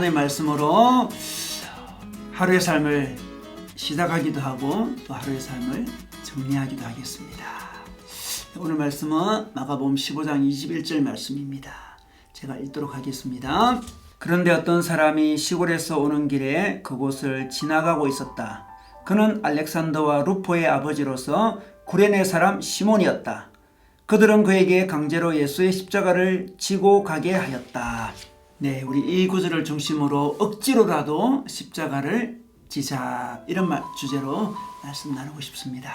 오늘의 말씀으로 하루의 삶을 시작하기도 하고 또 하루의 삶을 정리하기도 하겠습니다. 오늘 말씀은 마가복음 15장 21절 말씀입니다. 제가 읽도록 하겠습니다. 그런데 어떤 사람이 시골에서 오는 길에 그곳을 지나가고 있었다. 그는 알렉산더와 루포의 아버지로서 구레네 사람 시몬이었다. 그들은 그에게 강제로 예수의 십자가를 지고 가게 하였다. 네, 우리 이 구절을 중심으로 억지로라도 십자가를 지자, 이런 주제로 말씀 나누고 싶습니다.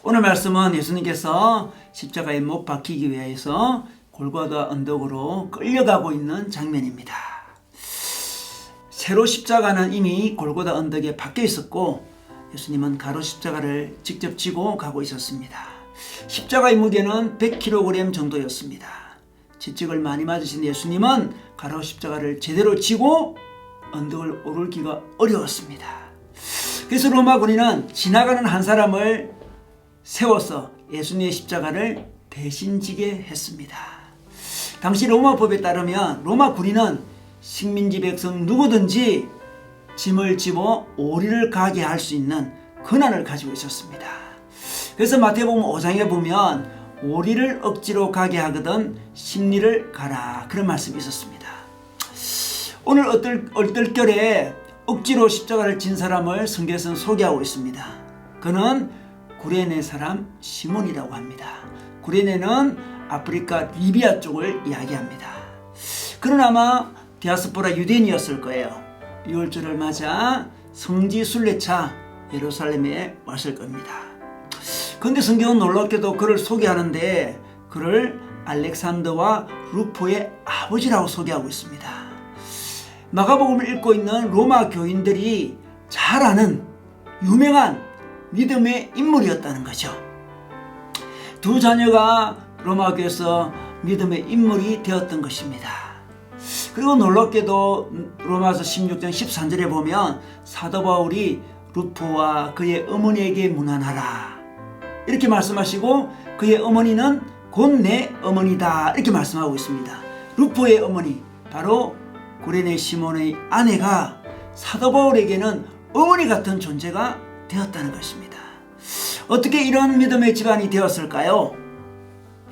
오늘 말씀은 예수님께서 십자가에 못 박히기 위해서 골고다 언덕으로 끌려가고 있는 장면입니다. 세로 십자가는 이미 골고다 언덕에 박혀 있었고 예수님은 가로 십자가를 직접 지고 가고 있었습니다. 십자가의 무게는 100kg 정도였습니다. 채찍을 많이 맞으신 예수님은 가로 십자가를 제대로 지고 언덕을 오르기가 어려웠습니다. 그래서 로마 군인은 지나가는 한 사람을 세워서 예수님의 십자가를 대신 지게 했습니다. 당시 로마법에 따르면 로마 군인은 식민지 백성 누구든지 짐을 집어 오리를 가게 할 수 있는 권한을 가지고 있었습니다. 그래서 마태복음 5장에 보면 오리를 억지로 가게 하거든 십리를 가라, 그런 말씀이 있었습니다. 오늘 얼떨결에 억지로 십자가를 진 사람을 성경에서는 소개하고 있습니다. 그는 구레네 사람 시몬이라고 합니다. 구레네는 아프리카 리비아 쪽을 이야기합니다. 그는 아마 디아스포라 유대인이었을 거예요. 유월절을 맞아 성지 순례차 예루살렘에 왔을 겁니다. 그런데 성경은 놀랍게도 그를 소개하는데 그를 알렉산더와 루포의 아버지라고 소개하고 있습니다. 마가복음을 읽고 있는 로마 교인들이 잘 아는 유명한 믿음의 인물이었다는 거죠. 두 자녀가 로마 교회에서 믿음의 인물이 되었던 것입니다. 그리고 놀랍게도 로마서 16장 13절에 보면 사도 바울이 루포와 그의 어머니에게 문안하라, 이렇게 말씀하시고 그의 어머니는 곧 내 어머니다, 이렇게 말씀하고 있습니다. 루포의 어머니, 바로 구레네 시몬의 아내가 사도 바울에게는 어머니 같은 존재가 되었다는 것입니다. 어떻게 이런 믿음의 집안이 되었을까요?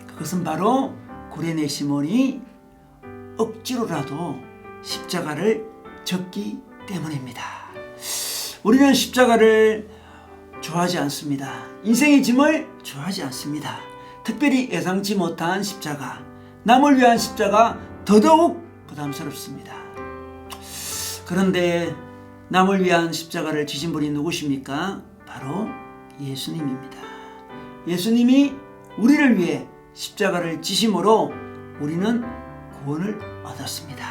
그것은 바로 구레네 시몬이 억지로라도 십자가를 졌기 때문입니다. 우리는 십자가를 좋아하지 않습니다. 인생의 짐을 좋아하지 않습니다. 특별히 예상치 못한 십자가, 남을 위한 십자가 더더욱 부담스럽습니다. 그런데 남을 위한 십자가를 지신 분이 누구십니까? 바로 예수님입니다. 예수님이 우리를 위해 십자가를 지심으로 우리는 구원을 얻었습니다.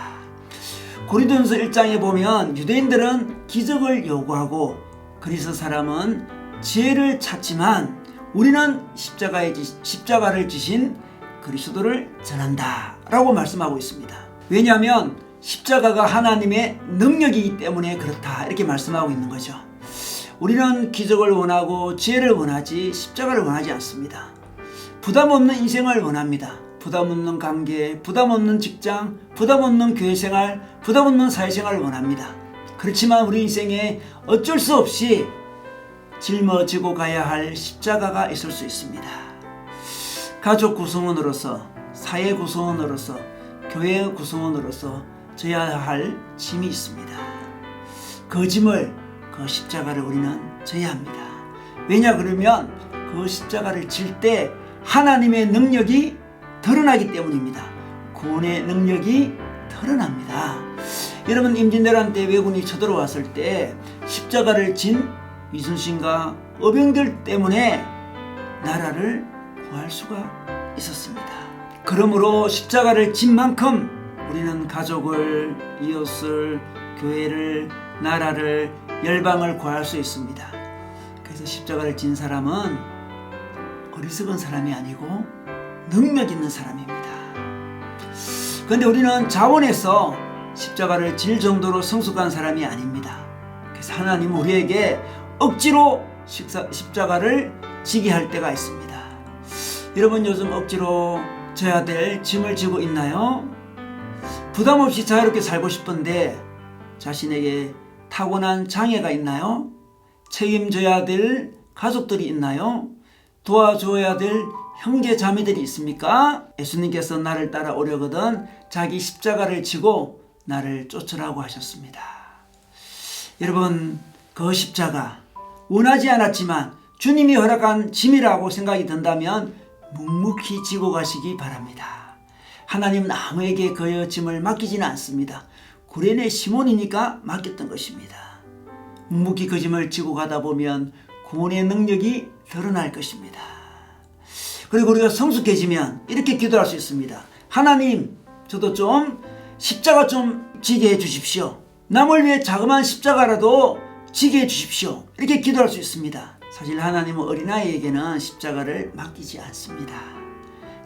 고린도전서 1장에 보면 유대인들은 기적을 요구하고 그리스 사람은 지혜를 찾지만 우리는 십자가를 지신 그리스도를 전한다 라고 말씀하고 있습니다. 왜냐하면 십자가가 하나님의 능력이기 때문에 그렇다, 이렇게 말씀하고 있는 거죠. 우리는 기적을 원하고 지혜를 원하지 십자가를 원하지 않습니다. 부담 없는 인생을 원합니다. 부담 없는 관계, 부담 없는 직장, 부담 없는 교회생활, 부담 없는 사회생활을 원합니다. 그렇지만 우리 인생에 어쩔 수 없이 짊어지고 가야 할 십자가가 있을 수 있습니다. 가족 구성원으로서, 사회 구성원으로서, 교회 구성원으로서 져야 할 짐이 있습니다. 그 짐을, 그 십자가를 우리는 져야 합니다. 왜냐 그러면 그 십자가를 질 때 하나님의 능력이 드러나기 때문입니다. 구원의 능력이 드러납니다. 여러분, 임진왜란 때 왜군이 쳐들어왔을 때 십자가를 진 이순신과 어병들 때문에 나라를 구할 수가 있었습니다. 그러므로 십자가를 진 만큼 우리는 가족을, 이웃을, 교회를, 나라를, 열방을 구할 수 있습니다. 그래서 십자가를 진 사람은 어리석은 사람이 아니고 능력 있는 사람입니다. 그런데 우리는 자원에서 십자가를 질 정도로 성숙한 사람이 아닙니다. 그래서 하나님은 우리에게 억지로 십자가를 지게 할 때가 있습니다. 여러분, 요즘 억지로 져야 될 짐을 지고 있나요? 부담 없이 자유롭게 살고 싶은데 자신에게 타고난 장애가 있나요? 책임져야 될 가족들이 있나요? 도와줘야 될 형제 자매들이 있습니까? 예수님께서 나를 따라오려거든 자기 십자가를 지고 나를 쫓으라고 하셨습니다. 여러분, 그 십자가 원하지 않았지만 주님이 허락한 짐이라고 생각이 든다면 묵묵히 지고 가시기 바랍니다. 하나님은 아무에게 그 짐을 맡기지는 않습니다. 구레네 시몬이니까 맡겼던 것입니다. 묵묵히 그 짐을 지고 가다 보면 구원의 능력이 드러날 것입니다. 그리고 우리가 성숙해지면 이렇게 기도할 수 있습니다. 하나님, 저도 좀 십자가 좀 지게 해 주십시오. 남을 위해 자그마한 십자가라도 지게 해 주십시오. 이렇게 기도할 수 있습니다. 사실 하나님은 어린아이에게는 십자가를 맡기지 않습니다.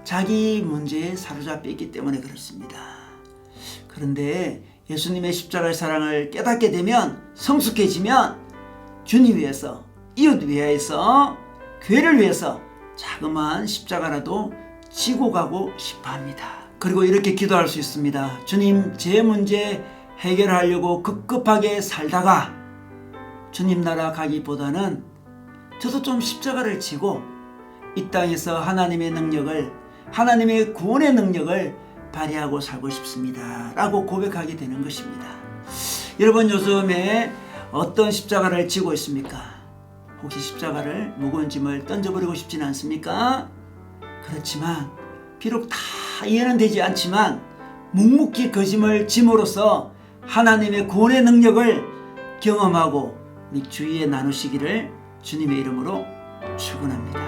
자기 문제에 사로잡혀 있기 때문에 그렇습니다. 그런데 예수님의 십자가의 사랑을 깨닫게 되면, 성숙해지면 주님 위해서, 이웃 위해서, 교회를 위해서 자그마한 십자가라도 지고 가고 싶어 합니다. 그리고 이렇게 기도할 수 있습니다. 주님, 제 문제 해결하려고 급급하게 살다가 주님 나라 가기보다는 저도 좀 십자가를 지고 이 땅에서 하나님의 능력을, 하나님의 구원의 능력을 발휘하고 살고 싶습니다 라고 고백하게 되는 것입니다. 여러분, 요즘에 어떤 십자가를 지고 있습니까? 혹시 십자가를, 무거운 짐을 던져버리고 싶지는 않습니까? 그렇지만 비록 다 이해는 되지 않지만 묵묵히 그 짐을 짐으로써 하나님의 구원의 능력을 경험하고 우리 주위에 나누시기를 주님의 이름으로 축원합니다.